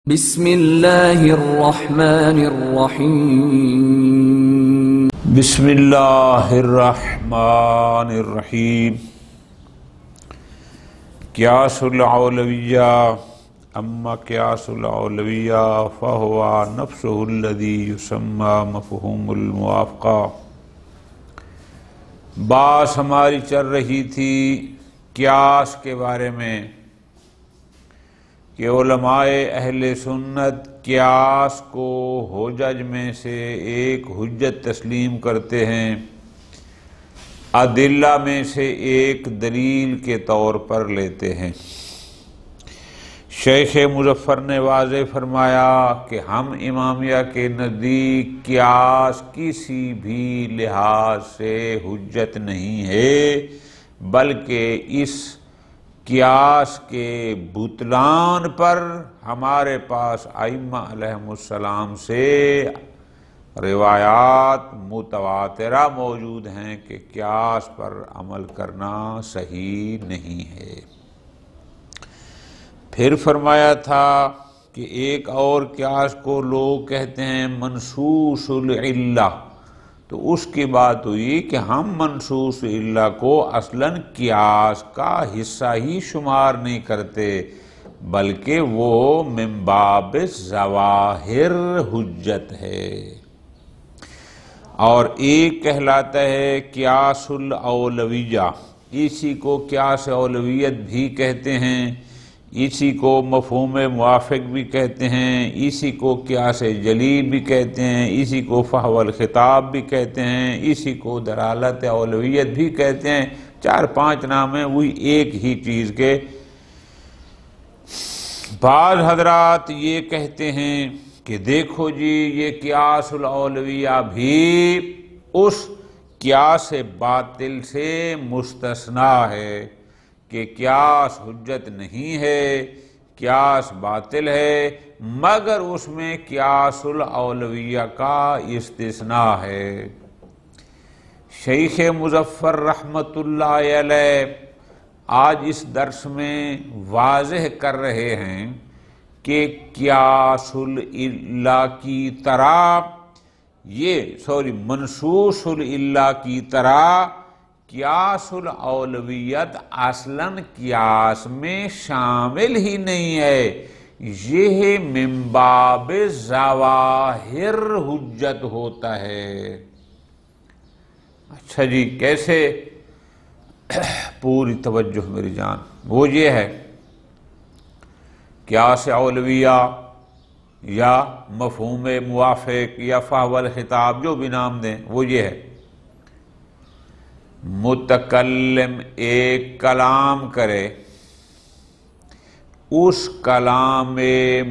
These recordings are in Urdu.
بسم اللہ الرحمن الرحیم بسم اللہ الرحمن الرحیم قیاس العولویہ اما قیاس العولویہ فہو نفسہ الذی یسمى مفہوم الموافقہ۔ بات ہماری چل رہی تھی قیاس کے بارے میں کہ علماء اہل سنت قیاس کو حجج میں سے ایک حجت تسلیم کرتے ہیں، ادلہ میں سے ایک دلیل کے طور پر لیتے ہیں۔ شیخ مظفر نے واضح فرمایا کہ ہم امامیہ کے نزدیک قیاس کسی بھی لحاظ سے حجت نہیں ہے، بلکہ اس قیاس کے بطلان پر ہمارے پاس ائمہ علیہم السلام سے روایات متواترہ موجود ہیں کہ قیاس پر عمل کرنا صحیح نہیں ہے۔ پھر فرمایا تھا کہ ایک اور قیاس کو لوگ کہتے ہیں منصوص العلہ، تو اس کی بات ہوئی کہ ہم منصوص العلہ کو اصلاً قیاس کا حصہ ہی شمار نہیں کرتے، بلکہ وہ من باب ظواہر حجت ہے۔ اور ایک کہلاتا ہے قیاس الاولویہ، اسی کو قیاس اولویت بھی کہتے ہیں، اسی کو مفہوم موافق بھی کہتے ہیں، اسی کو قیاس جلی بھی کہتے ہیں، اسی کو فحوى الخطاب بھی کہتے ہیں، اسی کو دلالت اولویت بھی کہتے ہیں۔ 4-5 نام ہیں وہی ایک ہی چیز کے۔ بعض حضرات یہ کہتے ہیں کہ دیکھو جی یہ قیاس الاولویہ بھی اس قیاس باطل سے مستثنیٰ ہے کہ قیاس حجت نہیں ہے، قیاس باطل ہے، مگر اس میں قیاس الاولویہ کا استثناء ہے۔ شیخ مظفر رحمت اللہ علیہ آج اس درس میں واضح کر رہے ہیں کہ قیاس العلہ کی طرح منصوص العلہ کی طرح قیاس الاولویت اصلاً قیاس میں شامل ہی نہیں ہے، یہ من باب ظواہر حجت ہوتا ہے۔ اچھا جی، کیسے؟ پوری توجہ میری جان، وہ یہ ہے قیاس اولویہ یا مفہوم موافق یا فحوى الخطاب، جو بھی نام دیں، وہ یہ ہے متکلم ایک کلام کرے، اس کلام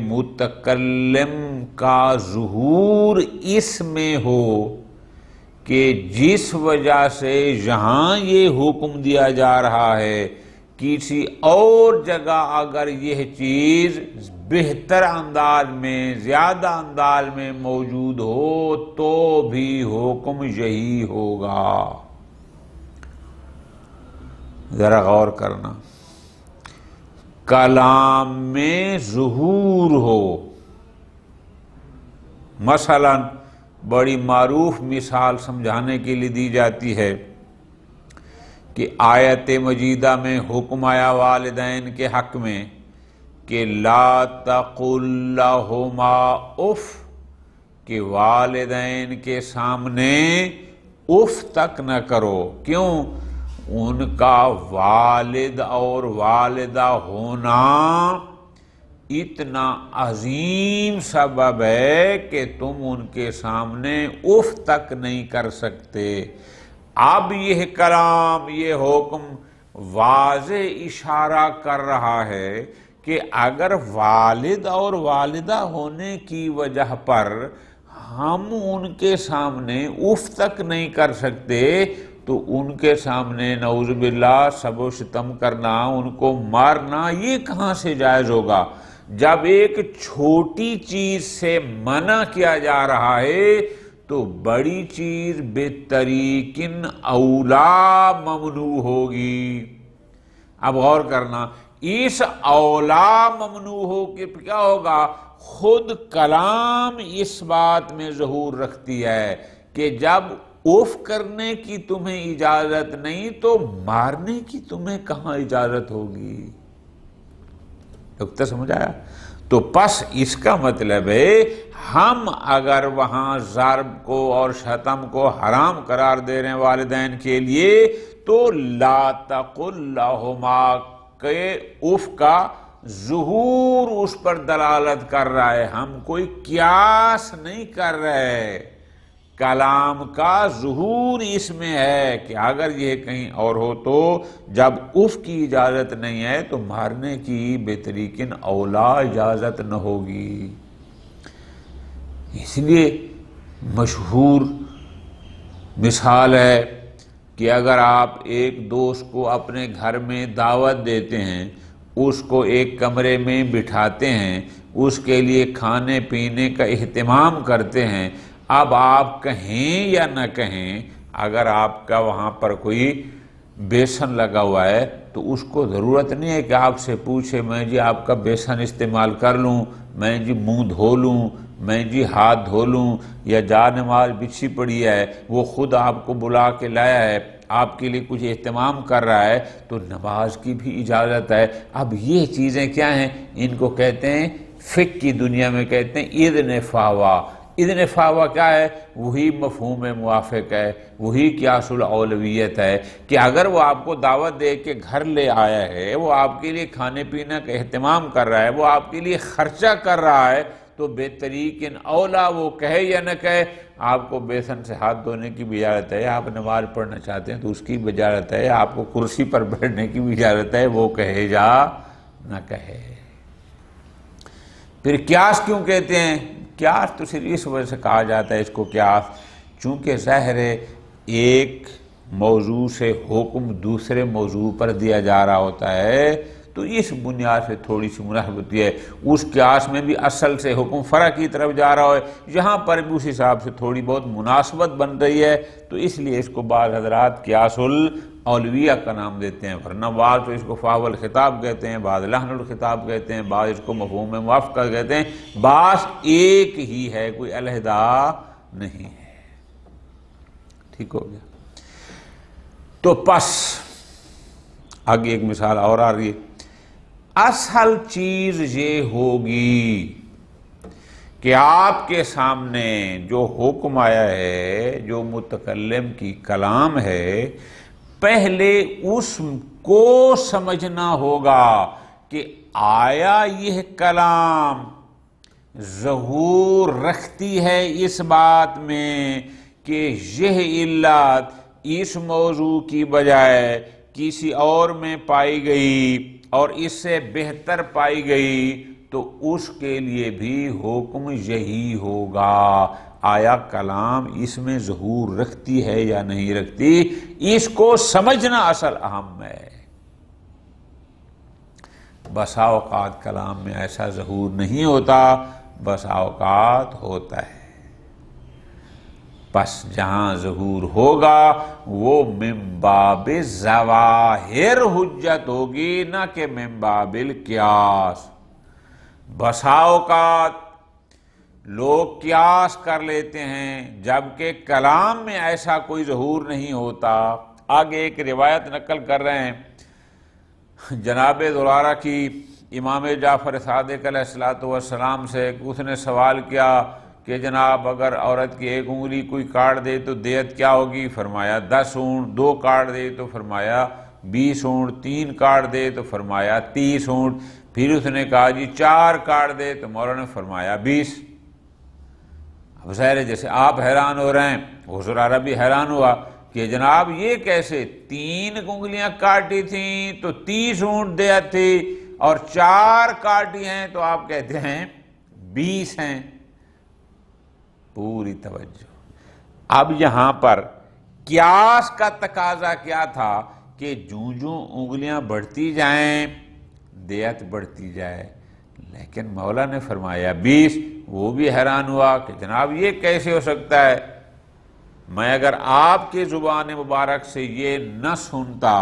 متکلم کا ظہور اس میں ہو کہ جس وجہ سے یہاں یہ حکم دیا جا رہا ہے کسی اور جگہ اگر یہ چیز بہتر انداز میں، زیادہ انداز میں موجود ہو تو بھی حکم یہی ہوگا۔ ذرا غور کرنا، کلام میں ظہور ہو۔ مثلا بڑی معروف مثال سمجھانے کے لیے دی جاتی ہے کہ آیت مجیدہ میں حکم آیا والدین کے حق میں کہ لا تقل لہما اف، کہ والدین کے سامنے اف تک نہ کرو۔ کیوں؟ ان کا والد اور والدہ ہونا اتنا عظیم سبب ہے کہ تم ان کے سامنے اف تک نہیں کر سکتے۔ اب یہ کلام، یہ حکم واضح اشارہ کر رہا ہے کہ اگر والد اور والدہ ہونے کی وجہ پر ہم ان کے سامنے اف تک نہیں کر سکتے تو ان کے سامنے نعوذ باللہ سب و شتم کرنا، ان کو مارنا، یہ کہاں سے جائز ہوگا؟ جب ایک چھوٹی چیز سے منع کیا جا رہا ہے تو بڑی چیز بطریقٍ اولا ممنوع ہوگی۔ اب غور کرنا، اس اولا ممنوع ہو کہ کیا ہوگا؟ خود کلام اس بات میں ظہور رکھتی ہے کہ جب اف کرنے کی تمہیں اجازت نہیں تو مارنے کی تمہیں کہاں اجازت ہوگی؟ نقطہ سمجھ آیا؟ تو پس اس کا مطلب ہے ہم اگر وہاں ضرب کو اور شتم کو حرام قرار دے رہے ہیں والدین کے لیے تو لا تقل لہما کہ اف کا ظہور اس پر دلالت کر رہا ہے، ہم کوئی قیاس نہیں کر رہے، کلام کا ظہور اس میں ہے کہ اگر یہ کہیں اور ہو تو جب اف کی اجازت نہیں ہے تو مارنے کی بطریقن اولا اجازت نہ ہوگی۔ اس لیے مشہور مثال ہے کہ اگر آپ ایک دوست کو اپنے گھر میں دعوت دیتے ہیں، اس کو ایک کمرے میں بٹھاتے ہیں، اس کے لیے کھانے پینے کا اہتمام کرتے ہیں، اب آپ کہیں یا نہ کہیں، اگر آپ کا وہاں پر کوئی بیسن لگا ہوا ہے تو اس کو ضرورت نہیں ہے کہ آپ سے پوچھے میں جی آپ کا بیسن استعمال کر لوں، میں جی منہ دھو لوں، میں جی ہاتھ دھو لوں، یا جا نماز بچھی پڑی ہے وہ خود آپ کو بلا کے لایا ہے، آپ کے لیے کچھ اہتمام کر رہا ہے تو نماز کی بھی اجازت ہے۔ اب یہ چیزیں کیا ہیں؟ ان کو کہتے ہیں فقہ کی دنیا میں کہتے ہیں اذن فاوا۔ اذن فاوا کیا ہے؟ وہی مفہوم موافق ہے، وہی قیاس الاولویت ہے کہ اگر وہ آپ کو دعوت دے کے گھر لے آیا ہے، وہ آپ کے لیے کھانے پینے کا اہتمام کر رہا ہے، وہ آپ کے لیے خرچہ کر رہا ہے، تو بہترین اولا وہ کہے یا نہ کہے، آپ کو بیسن سے ہاتھ دھونے کی بھی اجازت ہے، آپ نماز پڑھنا چاہتے ہیں تو اس کی بھی اجازت ہے، آپ کو کرسی پر بیٹھنے کی بھی اجازت ہے، وہ کہے یا نہ کہے۔ پھر قیاس کیوں کہتے ہیں؟ قیاس تو صرف اس وجہ سے کہا جاتا ہے اس کو قیاس، چونکہ ظاہر ہے ایک موضوع سے حکم دوسرے موضوع پر دیا جا رہا ہوتا ہے تو اس بنیاد سے تھوڑی سی مناسبت ہوتی ہے، اس قیاس میں بھی اصل سے حکم فرع کی طرف جا رہا ہے، یہاں پر بھی اس حساب سے تھوڑی بہت مناسبت بن رہی ہے، تو اس لیے اس کو بعض حضرات قیاس الاولویہ کا نام دیتے ہیں، ورنہ بعض تو اس کو فاول الخطاب کہتے ہیں، بعض لحن الخطاب کہتے ہیں، بعض اس کو مفہوم موافقہ کہتے ہیں، بعض ایک ہی ہے، کوئی علیحدہ نہیں ہے۔ ٹھیک ہو گیا؟ تو پس آگے ایک مثال اور آ رہی ہے، اصل چیز یہ ہوگی کہ آپ کے سامنے جو حکم آیا ہے، جو متکلم کی کلام ہے، پہلے اس کو سمجھنا ہوگا کہ آیا یہ کلام ظہور رکھتی ہے اس بات میں کہ یہ علت اس موضوع کی بجائے کسی اور میں پائی گئی اور اس سے بہتر پائی گئی تو اس کے لیے بھی حکم یہی ہوگا۔ آیا کلام اس میں ظہور رکھتی ہے یا نہیں رکھتی، اس کو سمجھنا اصل اہم ہے۔ بسا اوقات کلام میں ایسا ظہور نہیں ہوتا، بسا اوقات ہوتا ہے، پس جہاں ظہور ہوگا وہ من باب ظواہر حجت ہوگی، نہ کہ من باب القیاس۔ بسا اوقات لوگ قیاس کر لیتے ہیں جبکہ کلام میں ایسا کوئی ظہور نہیں ہوتا۔ آگے ایک روایت نقل کر رہے ہیں جناب زرارہ کی، امام جعفر صادق علیہ السلام سے، اس نے سوال کیا کہ جناب اگر عورت کی ایک انگلی کوئی کاٹ دے تو دیت کیا ہوگی؟ فرمایا 10 اونٹ، 2 کاٹ دے تو فرمایا 20 اونٹ، 3 کاٹ دے تو فرمایا 30 اونٹ، پھر اس نے کہا جی 4 کاٹ دے تو مولانا نے فرمایا 20۔ اب ظاہر ہے جیسے آپ حیران ہو رہے ہیں، وہ زرارہ بھی حیران ہوا کہ جناب یہ کیسے، 3 انگلیاں کاٹی تھیں تو 30 اونٹ دیت تھی اور 4 کاٹی ہیں تو آپ کہتے ہیں 20 ہیں۔ پوری توجہ۔ اب یہاں پر قیاس کا تقاضا کیا تھا کہ جوں انگلیاں بڑھتی جائیں دیت بڑھتی جائے، لیکن مولا نے فرمایا 20۔ وہ بھی حیران ہوا کہ جناب یہ کیسے ہو سکتا ہے، میں اگر آپ کی زبان مبارک سے یہ نہ سنتا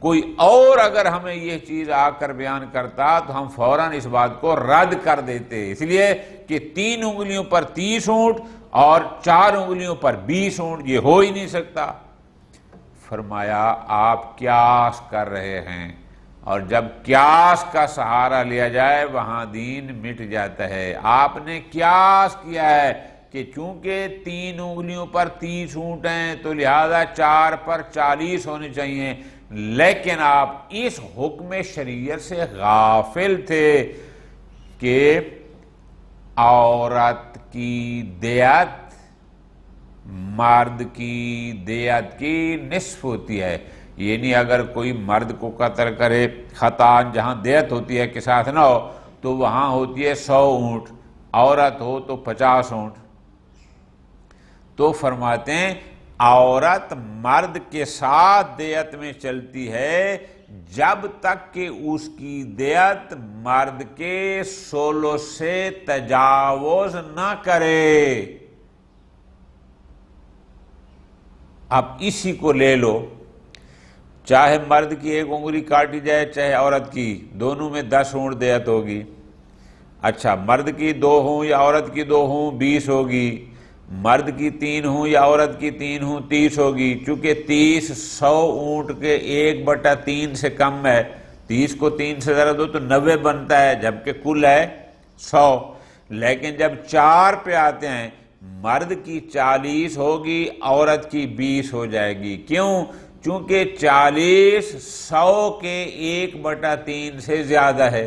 کوئی اور اگر ہمیں یہ چیز آ کر بیان کرتا تو ہم فوراً اس بات کو رد کر دیتے، اس لیے کہ 3 انگلیوں پر 30 اونٹ اور 4 انگلیوں پر 20 اونٹ، یہ ہو ہی نہیں سکتا۔ فرمایا آپ قیاس کر رہے ہیں، اور جب قیاس کا سہارا لیا جائے وہاں دین مٹ جاتا ہے۔ آپ نے قیاس کیا ہے کہ چونکہ 3 انگلیوں پر 30 اونٹ ہیں تو لہذا 4 پر 40 ہونے چاہیے، لیکن آپ اس حکم شریعت سے غافل تھے کہ عورت کی دیت مرد کی دیت کی نصف ہوتی ہے، یعنی اگر کوئی مرد کو قتل کرے خطا جہاں دیت ہوتی ہے قصاص نہ ہو تو وہاں ہوتی ہے 100 اونٹ، عورت ہو تو 50 اونٹ۔ تو فرماتے ہیں عورت مرد کے ساتھ دیت میں چلتی ہے جب تک کہ اس کی دیت مرد کے ثلث سے تجاوز نہ کرے۔ اب اسی کو لے لو، چاہے مرد کی 1 انگلی کاٹی جائے چاہے عورت کی، دونوں میں 10 اونٹ دیت ہوگی۔ اچھا مرد کی 2 ہوں یا عورت کی 2 ہوں 20 ہوگی، مرد کی 3 ہوں یا عورت کی 3 ہوں 30 ہوگی، چونکہ 30 100 اونٹ کے 1/3 سے کم ہے، 30 کو 3 سے ضرب دو تو 90 بنتا ہے، جبکہ کل ہے 100۔ لیکن جب 4 پہ آتے ہیں مرد کی 40 ہوگی، عورت کی 20 ہو جائے گی۔ کیوں؟ چونکہ 40 100 کے 1/3 سے زیادہ ہے،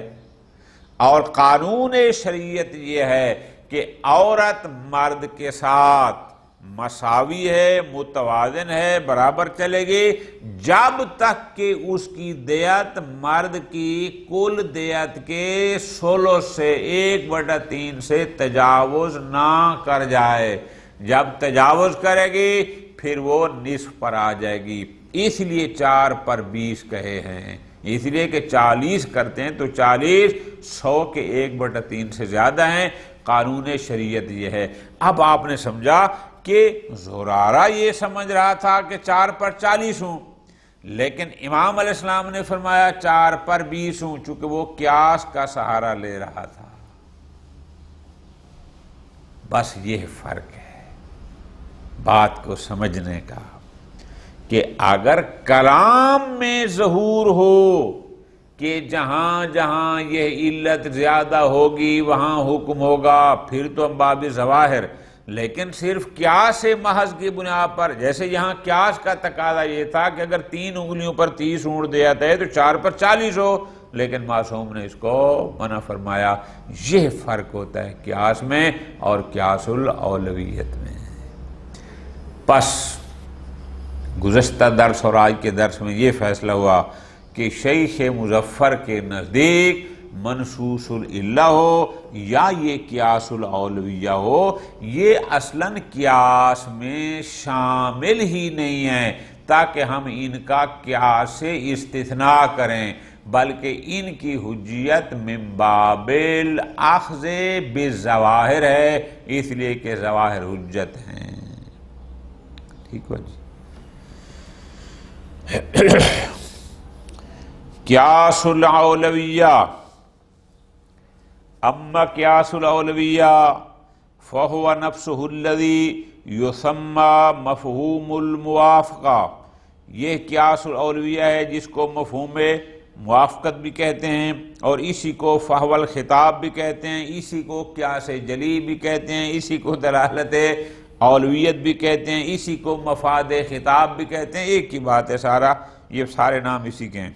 اور قانون شریعت یہ ہے کہ عورت مرد کے ساتھ مساوی ہے، متوازن ہے، برابر چلے گی جب تک کہ اس کی دیت مرد کی کل دیت کے ثلث سے 1/3 سے تجاوز نہ کر جائے۔ جب تجاوز کرے گی پھر وہ نصف پر آ جائے گی، اس لیے 4 پر 20 کہے ہیں، اس لیے کہ 40 کرتے ہیں تو 40 100 کے 1/3 سے زیادہ ہیں۔ قانون شریعت یہ ہے۔ اب آپ نے سمجھا کہ زرارہ یہ سمجھ رہا تھا کہ 4 پر 40 ہوں، لیکن امام علیہ السلام نے فرمایا 4 پر 20 ہوں، چونکہ وہ قیاس کا سہارا لے رہا تھا۔ بس یہ فرق ہے بات کو سمجھنے کا، کہ اگر کلام میں ظہور ہو کہ جہاں جہاں یہ علت زیادہ ہوگی وہاں حکم ہوگا، پھر تو باب ظواہر۔ لیکن صرف قیاس محض کی بنیاد پر، جیسے یہاں قیاس کا تقاضا یہ تھا کہ اگر 3 انگلیوں پر 30 اونٹ دیا ہے تو 4 پر 40 ہو، لیکن معصوم نے اس کو منع فرمایا۔ یہ فرق ہوتا ہے قیاس میں اور قیاس الاولویت میں۔ پس گزشتہ درس اور آج کے درس میں یہ فیصلہ ہوا کہ شیخ مظفر کے نزدیک منصوص العلہ ہو یا یہ قیاس الاولویہ ہو، یہ اصلاً قیاس میں شامل ہی نہیں ہے، تاکہ ہم ان کا قیاس سے استثناء کریں، بلکہ ان کی حجیت من باب الاخذ بالظواہر ہے، اس لیے کہ ظواہر حجت ہیں۔ ٹھیک ہے جی۔ قیاس الاولویہ، اما قیاس الاولویہ فہو نفسہ الذی یسمى مفہوم الموافقہ، یہ قیاس الاولویہ ہے جس کو مفہوم موافقت بھی کہتے ہیں، اور اسی کو فحوى الخطاب بھی کہتے ہیں، اسی کو قیاس جلی بھی کہتے ہیں، اسی کو دلالت اولویت بھی کہتے ہیں، اسی کو مفاد خطاب بھی کہتے ہیں۔ ایک ہی بات ہے، سارا یہ سارے نام اسی کے ہیں۔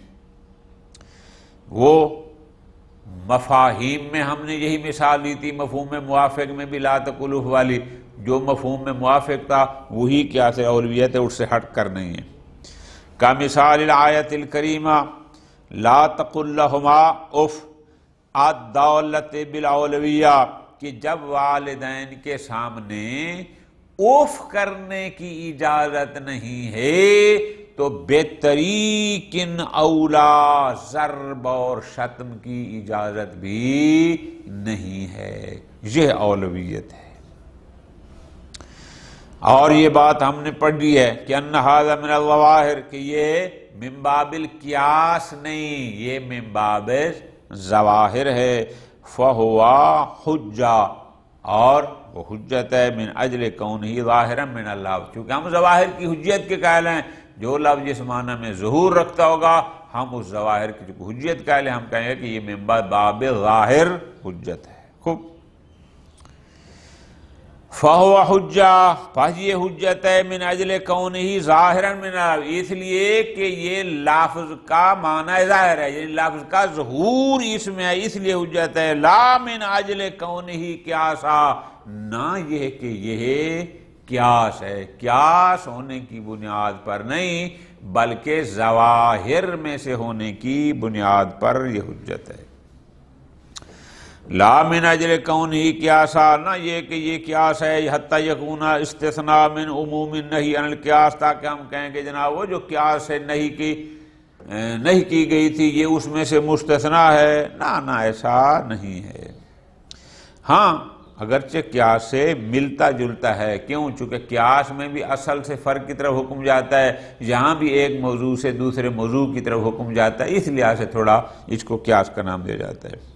وہ مفاہیم میں ہم نے یہی مثال دی تھی، مفہوم موافق میں بھی لا تقولوا والی، جو مفہوم میں موافق تھا وہی قیاس اولویت ہے، اس سے ہٹ کر نہیں ہے۔ کا مثال الآیت الکریمہ لا تقل لہما اف الدالۃ بالاولویہ، کہ جب والدین کے سامنے اف کرنے کی اجازت نہیں ہے تو بطریق اولا ضرب اور شتم کی اجازت بھی نہیں ہے، یہ اولویت ہے۔ اور یہ بات ہم نے پڑھ لی ہے کہ ان ھذا من الظواہر، کہ یہ من باب القیاس نہیں، یہ من باب ظواہر ہے۔ فہوا حجہ، اور وہ حجت ہے من اجل کونہ ظاہرا من اللہ، چونکہ ہم ظواہر کی حجیت کے قائل ہیں، جو لفظ جس معنی میں ظہور رکھتا ہوگا ہم اس ظواہر کی حجیت قائل ہیں، ہم کہیں گے کہ یہ من باب ظاہر حجت ہے۔ خوب، فَهُوَ حُجَّةٌ، پس یہ حجت ہے من اجل کونہ ظاہرا من اللہ، اس لیے کہ یہ لفظ کا معنی ظاہر ہے، یعنی لفظ کا ظہور اس میں ہے، اس لیے حجت ہے۔ لا من اجل کونہ قیاسا، نہ یہ کہ یہ قیاس ہے، قیاس ہونے کی بنیاد پر نہیں بلکہ ظواہر میں سے ہونے کی بنیاد پر یہ حجت ہے۔ لا من اجل کونہ قیاسا، نہ یہ کہ یہ قیاس ہے، حتی یکون استثناء من عموم النہی عن القیاس، تاکہ ہم کہیں کہ جناب وہ جو قیاس سے نہیں کی گئی تھی یہ اس میں سے مستثنیٰ ہے، نہ ایسا نہیں ہے۔ ہاں اگرچہ قیاس سے ملتا جلتا ہے، کیوں؟ چونکہ قیاس میں بھی اصل سے فرق کی طرف حکم جاتا ہے، یہاں بھی ایک موضوع سے دوسرے موضوع کی طرف حکم جاتا ہے، اس لحاظ سے تھوڑا اس کو قیاس کا نام دیا جاتا ہے۔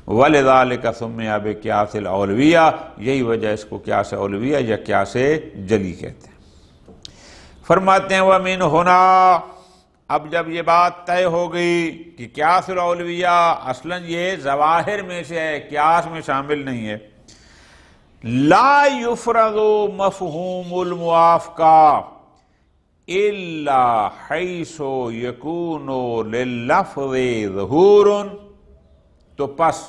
وَلِذَلِكَ سُمِّيَ بِقِيَاسِ الْأَوْلَوِيَّةِ، یہی وجہ اس کو قیاس اولویہ یا قیاس جلی کہتے ہیں۔ فرماتے ہیں وَمِنْ هُنَا، اب جب یہ بات طے ہو گئی کہ قیاس الاولویہ اصلاً یہ ظواہر میں سے ہے، قیاس میں شامل نہیں ہے، لا يفرض مفہوم الموافقہ الا حیث یکون لللفظ ظہور، تو پس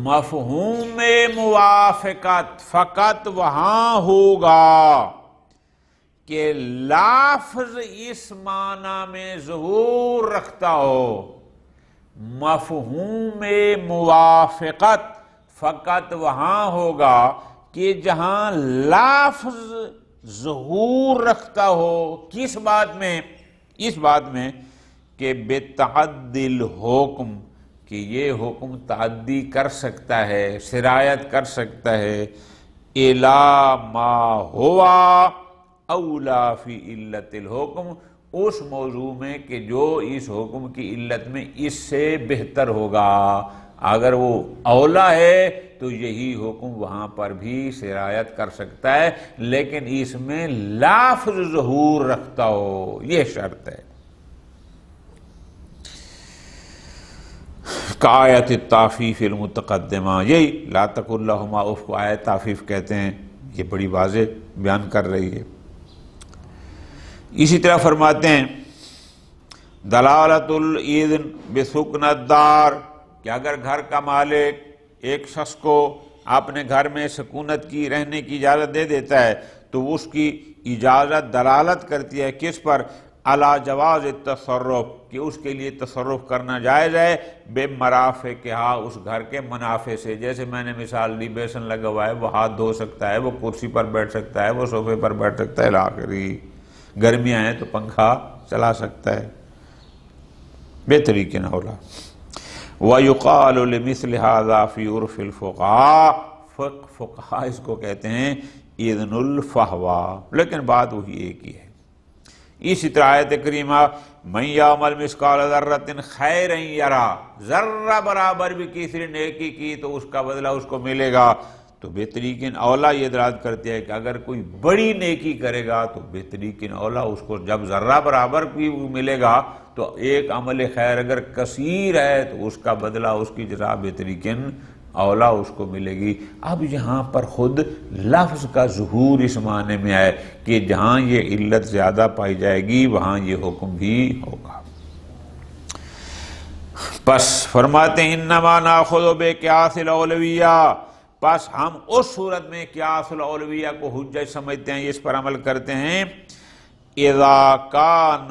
مفہوم موافقت فقط وہاں ہوگا کہ لفظ اس معنی میں ظہور رکھتا ہو۔ مفہوم موافقت فقط وہاں ہوگا کہ جہاں لفظ ظہور رکھتا ہو، کس بات میں؟ اس بات میں کہ بتعدی الحکم، کہ یہ حکم تعدی کر سکتا ہے، سرایت کر سکتا ہے، الی ما ہوا اولا فی علت الحکم، اس موضوع میں کہ جو اس حکم کی علت میں اس سے بہتر ہوگا۔ اگر وہ اولا ہے تو یہی حکم وہاں پر بھی سرایت کر سکتا ہے، لیکن اس میں لفظ ظہور رکھتا ہو، یہ شرط ہے۔ آیت التعفیف المتقدمہ، یہی لا تقل لہما اف کو آیت تعفیف کہتے ہیں، یہ بڑی واضح بیان کر رہی ہے۔ اسی طرح فرماتے ہیں دلالت الاذن بسکن الدار، کہ اگر گھر کا مالک ایک شخص کو اپنے گھر میں سکونت کی رہنے کی اجازت دے دیتا ہے تو اس کی اجازت دلالت کرتی ہے کس پر؟ علی جواز التصرف، کہ اس کے لیے تصرف کرنا جائز ہے، بے مرافع کے ہاں، اس گھر کے منافع سے۔ جیسے میں نے مثال دی، بیسن لگا ہوا ہے، وہ ہاتھ دھو سکتا ہے، وہ کرسی پر بیٹھ سکتا ہے، وہ صوفے پر بیٹھ سکتا ہے، لاخری گرمیاں ہیں تو پنکھا چلا سکتا ہے، بہتری کے نہ ہولا۔ وَيُقَالُ لِمِثْلِ هَذَا فِي عُرْفِ الْفُقَهَاءِ، فقہا اس کو کہتے ہیں اذن الفہوہ، لیکن بات وہی ایک ہی ہے۔ اسی طرح آیت کریمہ من یعمل مثقال ذرۃ خیرا یرا، ذرہ برابر بھی کسی نیکی کی تو اس کا بدلہ اس کو ملے گا، تو بہترین اولا یہ دلالت کرتی ہے کہ اگر کوئی بڑی نیکی کرے گا تو بہترین اولا اس کو جب ذرہ برابر بھی ملے گا، تو ایک عمل خیر اگر کثیر ہے تو اس کا بدلہ، اس کی جزا بہترین اولا اس کو ملے گی۔ اب یہاں پر خود لفظ کا ظہور اس معنی میں ہے کہ جہاں یہ علت زیادہ پائی جائے گی وہاں یہ حکم بھی ہوگا۔ پس فرماتے ہیں انما ناخذ بقیاس الاولویہ، پس ہم اس صورت میں قیاس الاولویہ کو حجت سمجھتے ہیں، اس پر عمل کرتے ہیں اذا کان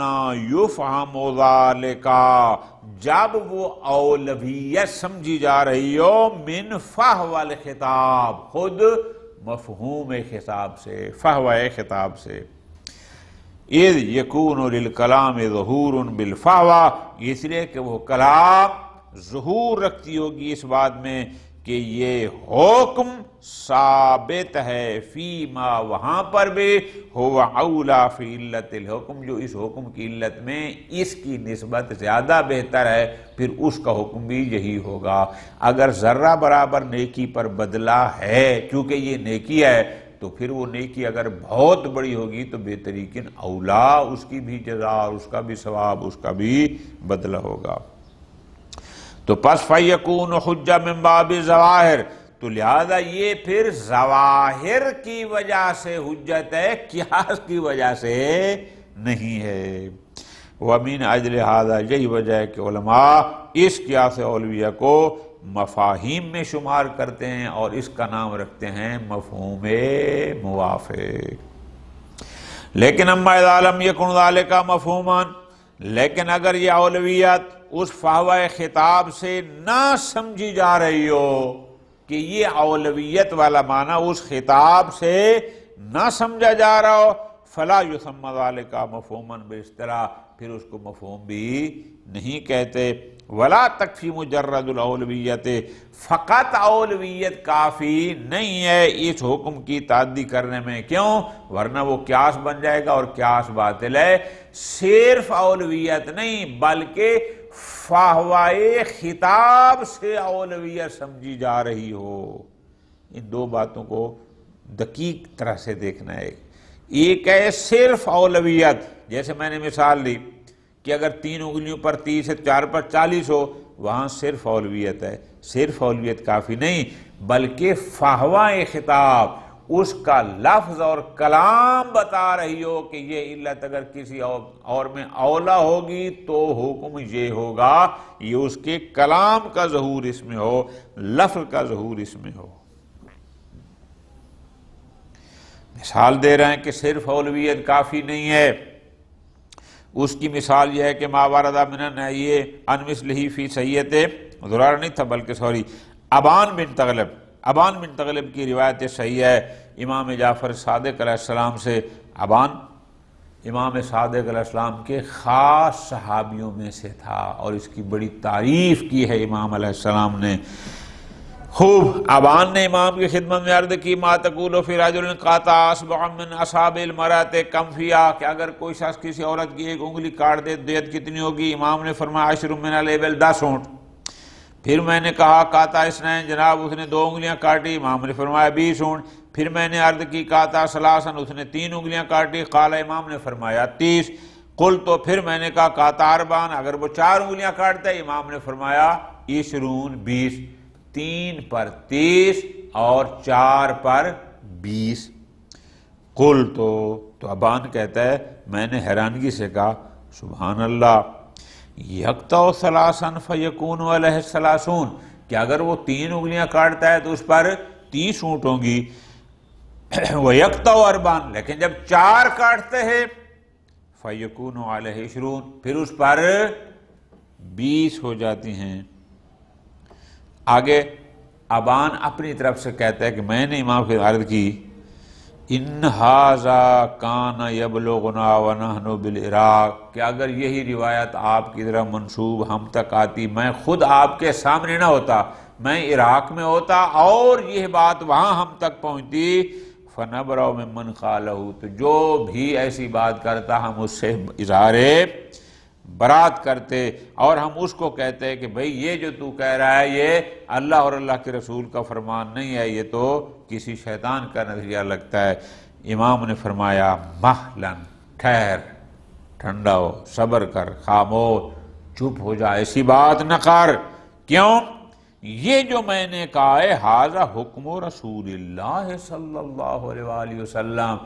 یفہم ذالک، جب وہ اولویت سمجھی جا رہی ہو من فحوى الخطاب، خود مفہوم خطاب سے، فحوى خطاب سے، اذ یکون للکلام ظہور بالفحوى، اس لیے کہ وہ کلام ظہور رکھتی ہوگی اس بات میں کہ یہ حکم ثابت ہے فیما وہاں پر بھی ہوا اولا فی علت الحکم، جو اس حکم کی علت میں اس کی نسبت زیادہ بہتر ہے، پھر اس کا حکم بھی یہی ہوگا۔ اگر ذرہ برابر نیکی پر بدلہ ہے چونکہ یہ نیکی ہے، تو پھر وہ نیکی اگر بہت بڑی ہوگی تو بہتریکن اولا اس کی بھی جزا اور اس کا بھی ثواب، اس کا بھی بدلہ ہوگا۔ تو پس فیکون حجہ من باب ظواہر، تو لہذا یہ پھر ظواہر کی وجہ سے حجت ہے، قیاس کی وجہ سے نہیں ہے۔ وَمِنْ أَجْلِ هَذَا، یہی وجہ ہے کہ علماء اس قیاس اولویہ کو مفاہیم میں شمار کرتے ہیں اور اس کا نام رکھتے ہیں مفہوم موافق۔ لیکن اما اذا لم یکن ذالک مفہوما، لیکن اگر یہ اولویت اس فحوہ خطاب سے نہ سمجھی جا رہی ہو، کہ یہ اولویت والا معنی اس خطاب سے نہ سمجھا جا رہا ہو، فلا یسمى ذالک مفہوما باصطلاح، پھر اس کو مفہوم بھی نہیں کہتے۔ ولا تکفی مجرد الاولویت، فقط اولویت کافی نہیں ہے اس حکم کی تعدی کرنے میں، کیوں؟ ورنہ وہ قیاس بن جائے گا اور قیاس باطل ہے۔ صرف اولویت نہیں بلکہ فحوائے خطاب سے اولویت سمجھی جا رہی ہو۔ ان دو باتوں کو دقیق طرح سے دیکھنا ہے۔ ایک ہے صرف اولویت، جیسے میں نے مثال دی کہ اگر 3 انگلیوں پر 30 ہے 4 پر 40 ہو، وہاں صرف اولویت ہے۔ صرف اولویت کافی نہیں بلکہ فحوائے خطاب، اس کا لفظ اور کلام بتا رہی ہو کہ یہ علت اگر کسی اور میں اولا ہوگی تو حکم یہ ہوگا، یہ اس کے کلام کا ظہور اس میں ہو، لفظ کا ظہور اس میں ہو۔ مثال دے رہے ہیں کہ صرف اولویت کافی نہیں ہے، اس کی مثال یہ ہے کہ ما ورد من النہی عن مثلہ فی صحیحۃ، زرار نہیں تھا بلکہ سوری ابان بن تغلب کی روایت صحیح ہے امام جعفر صادق علیہ السلام سے۔ ابان امام صادق علیہ السلام کے خاص صحابیوں میں سے تھا اور اس کی بڑی تعریف کی ہے امام علیہ السلام نے۔ خوب ابان نے امام کی خدمت میں عرض کی ما تقول فی رجل قاطع اصبعا من اصابع المرأة کم فیہا، کہ اگر کوئی شخص کسی عورت کی ایک انگلی کاٹ دے دیت کتنی ہوگی؟ امام نے فرمایا 10 من الابل، 10 اونٹ۔ پھر میں نے کہا قاطع اثنین، جناب اس نے 2 انگلیاں کاٹی، امام نے فرمایا 20 اونٹ۔ پھر میں نے عرض کی قاطع ثلاثا، اس نے 3 انگلیاں کاٹی، قال امام نے فرمایا 30۔ قلت، تو پھر میں نے کہا قاطع اربعا، اگر وہ 4 انگلیاں کاٹتا ہے، امام نے فرمایا 20، 3 پر 30 اور 4 پر 20۔ قلت، تو ابان کہتا ہے میں نے حیرانگی سے کہا سبحان اللہ، یقطع ثلاثا فیکون علیہ 30، کہ اگر وہ 3 انگلیاں کاٹتا ہے تو اس پر 30 اونٹ ہوں گی۔ ویقطع اربعا، لیکن جب 4 کاٹتے ہیں فیکون علیہ 20، پھر اس پر 20 ہو جاتی ہیں۔ آگے ابان اپنی طرف سے کہتا ہے کہ میں نے امام کو عرض کی ان ھذا کان یبلغنا ونحن بالعراق، کہ اگر یہی روایت آپ کی طرح منسوب ہم تک آتی، میں خود آپ کے سامنے نہ ہوتا، میں عراق میں ہوتا اور یہ بات وہاں ہم تک پہنچتی، فنبرأ ممن قالہ، تو جو بھی ایسی بات کرتا ہم اس سے اظہار برات کرتے اور ہم اس کو کہتے کہ بھئی یہ جو تو کہہ رہا ہے یہ اللہ اور اللہ کے رسول کا فرمان نہیں ہے، یہ تو کسی شیطان کا نظریہ لگتا ہے۔ امام نے فرمایا مہلن، ٹھہر، ٹھنڈا ہو، صبر کر، خاموش، چپ ہو جا، ایسی بات نہ کر۔ کیوں؟ یہ جو میں نے کہا ہے ھذا حکم رسول اللہ صلی اللہ علیہ وآلہ وسلم،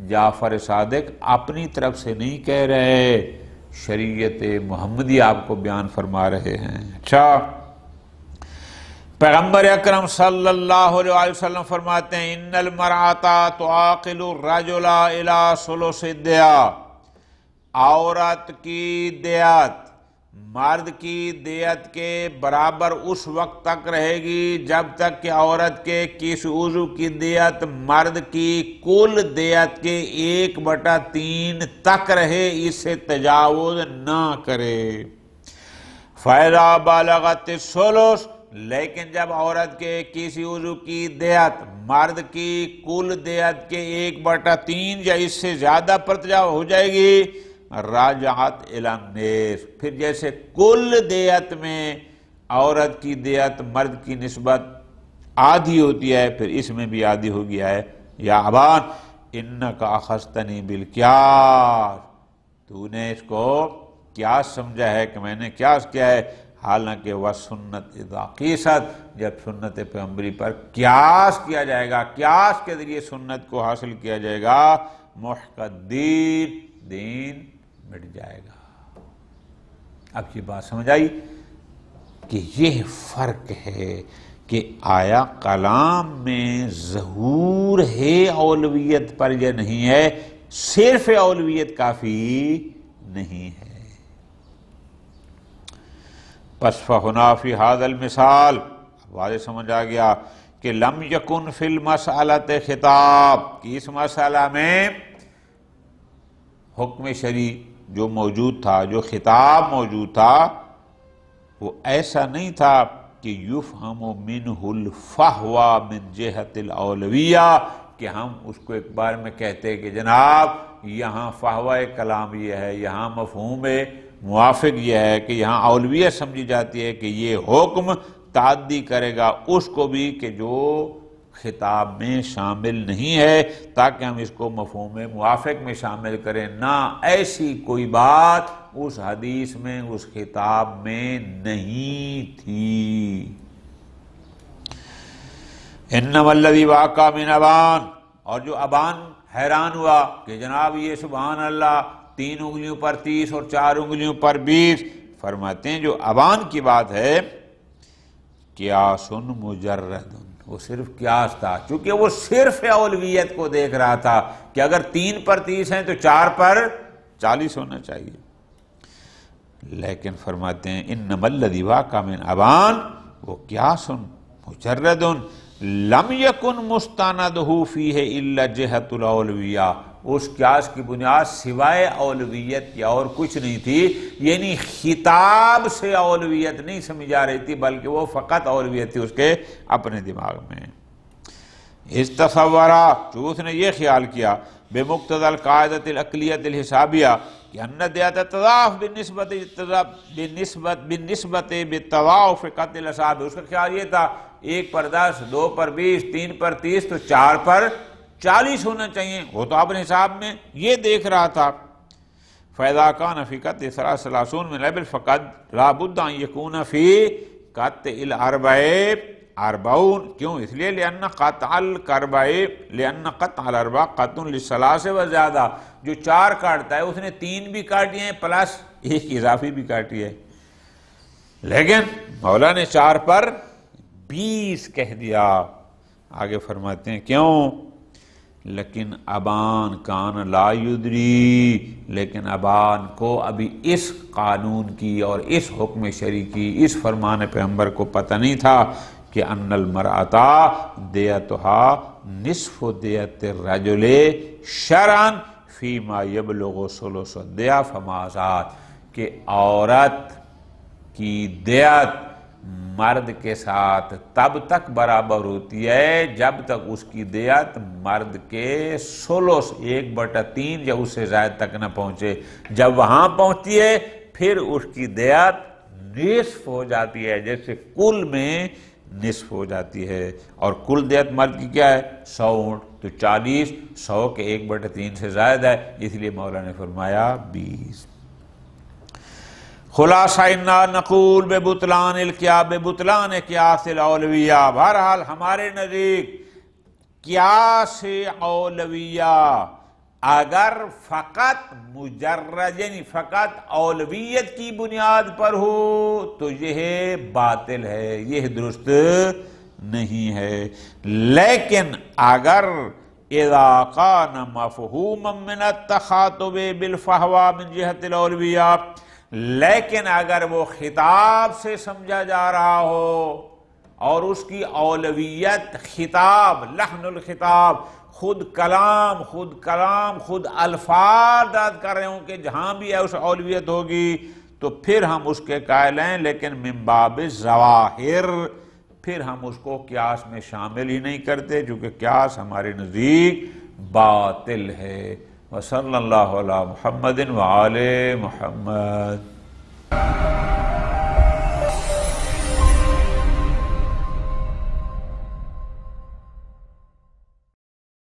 جعفر صادق اپنی طرف سے نہیں کہہ رہے، شریعت محمدی آپ کو بیان فرما رہے ہیں۔ اچھا، پیغمبر اکرم صلی اللہ علیہ وسلم فرماتے ہیں ان المرأة تعاقل الرجل الى ثلث الدیہ، عورت کی دیت مرد کی دیت کے برابر اس وقت تک رہے گی جب تک کہ عورت کے کس عضو کی دیت مرد کی کل دیت کے 1/3 تک رہے، اس سے تجاوز نہ کرے۔ فَإِذَا بَلَغَتِ الثُّلُث، لیکن جب عورت کے کسی عضو کی دیت مرد کی کل دیت کے 1/3 یا اس سے زیادہ پر ہو جائے گی راجعت الی النصف، پھر جیسے کل دیت میں عورت کی دیت مرد کی نسبت آدھی ہوتی ہے، پھر اس میں بھی آدھی ہو گیا ہے۔ یا ابان انک اخذتنی بالقیاس، تو نے اس کو قیاس سمجھا ہے کہ میں نے قیاس کیا ہے، حالانکہ وہ سنت اذا قیست، جب سنت پیغمبری پر قیاس کیا جائے گا، قیاس کے ذریعے سنت کو حاصل کیا جائے گا، محقق دین مٹ جائے گا۔ اب یہ بات سمجھ آئی کہ یہ فرق ہے کہ آیا کلام میں ظہور ہے اولویت پر یا نہیں ہے، صرف اولویت کافی نہیں ہے۔ پس فہنا فی ھذا المثال، واضح سمجھ آ گیا کہ لم یکن فی المسألۃ خطاب، کہ اس مسئلہ میں حکم شرعی جو موجود تھا، جو خطاب موجود تھا، وہ ایسا نہیں تھا کہ یفہم منہ الفحوہ من جہت الاولویہ، کہ ہم اس کو ایک بار میں کہتے کہ جناب یہاں فحوہ کلام یہ ہے، یہاں مفہوم موافق یہ ہے کہ یہاں اولویت سمجھی جاتی ہے کہ یہ حکم تعدی کرے گا اس کو بھی کہ جو خطاب میں شامل نہیں ہے، تاکہ ہم اس کو مفہوم موافق میں شامل کریں۔ نہ ایسی کوئی بات اس حدیث میں، اس خطاب میں نہیں تھی۔ انما الذی واقع من ابان، اور جو ابان حیران ہوا کہ جناب یہ سبحان اللہ 3 انگلیوں پر 30 اور 4 انگلیوں پر 20، فرماتے ہیں جو ابان کی بات ہے قیاس مجرد، وہ صرف قیاس تھا، چونکہ وہ صرف اولویت کو دیکھ رہا تھا کہ اگر 3 پر 30 ہیں تو 4 پر 40 ہونا چاہیے۔ لیکن فرماتے ہیں انما الذی واقع من ابان، وہ قیاس مجرد لم یکن مستندہ فیہ الا جہت الاولویہ، اس قیاس کی بنیاد سوائے اولویت یا اور کچھ نہیں تھی، یعنی خطاب سے اولویت نہیں سمجھ جا رہی تھی، بلکہ وہ فقط اولویت تھی اس کے اپنے دماغ میں۔ استصورا، تو اس نے یہ خیال کیا بمقتضى القاعدۃ العقلیۃ الحسابیہ کہ ان دیت تضاعف بالنسبت بالتضاعف قطع الاصابع، اس کا خیال یہ تھا 1 پر 10، 2 پر 20، 3 پر 30 تو 4 پر 40 ہونا چاہیے، وہ تو اپنے حساب میں یہ دیکھ رہا تھا۔ فَإِذَا كَانَ فِي قَطْعِ 33 مِنَ الْإِبِلِ فَقَدْ لَا بُدَّ أَن يَكُونَ فِي قَطْعِ الْأَرْبَعِ 40، کیوں؟ اس لیے لأن قطع الأربع قطع للثلاث وزیادہ، جو 4 کاٹتا ہے اس نے 3 بھی کاٹی ہیں پلس 1 اضافی بھی کاٹی ہے، لیکن مولا نے 4 پر 20 کہہ دیا۔ آگے فرماتے ہیں کیوں؟ لیکن ابان کان لا یدری، لیکن ابان کو ابھی اس قانون کی اور اس حکم شرعی کی، اس فرمان پیغمبر کو پتہ نہیں تھا کہ ان المرأۃ دیتها نصف دیت الرجل شرعا فیما یبلغ ثلث الدیہ فما زاد، کہ عورت کی دیت مرد کے ساتھ تب تک برابر ہوتی ہے جب تک اس کی دیت مرد کے ثلث 1/3 یا اس سے زائد تک نہ پہنچے۔ جب وہاں پہنچتی ہے پھر اس کی دیت نصف ہو جاتی ہے، جیسے کل میں نصف ہو جاتی ہے، اور کل دیت مرد کی کیا ہے 100 اونٹ، تو 40 100 کے 1/3 سے زائد ہے، اس لیے مولا نے فرمایا 20۔ خلاصہ انا نقول ببطلان قیاس الاولویہ، بہرحال ہمارے نزدیک قیاس اولویہ اگر فقط مجرد یعنی فقط اولویت کی بنیاد پر ہو تو یہ باطل ہے، یہ درست نہیں ہے، لیکن اگر اذا کان مفہوما من التخاطب بالفحوى من جہت الاولویہ، لیکن اگر وہ خطاب سے سمجھا جا رہا ہو اور اس کی اولویت خطاب لحن الخطاب خود کلام خود الفاظ یاد کر رہے ہوں کہ جہاں بھی ہے اس اولویت ہوگی، تو پھر ہم اس کے قائل ہیں، لیکن من باب الظواہر، پھر ہم اس کو قیاس میں شامل ہی نہیں کرتے، چونکہ قیاس ہمارے نزدیک باطل ہے۔ وصلی اللہ علی محمد وآل محمد۔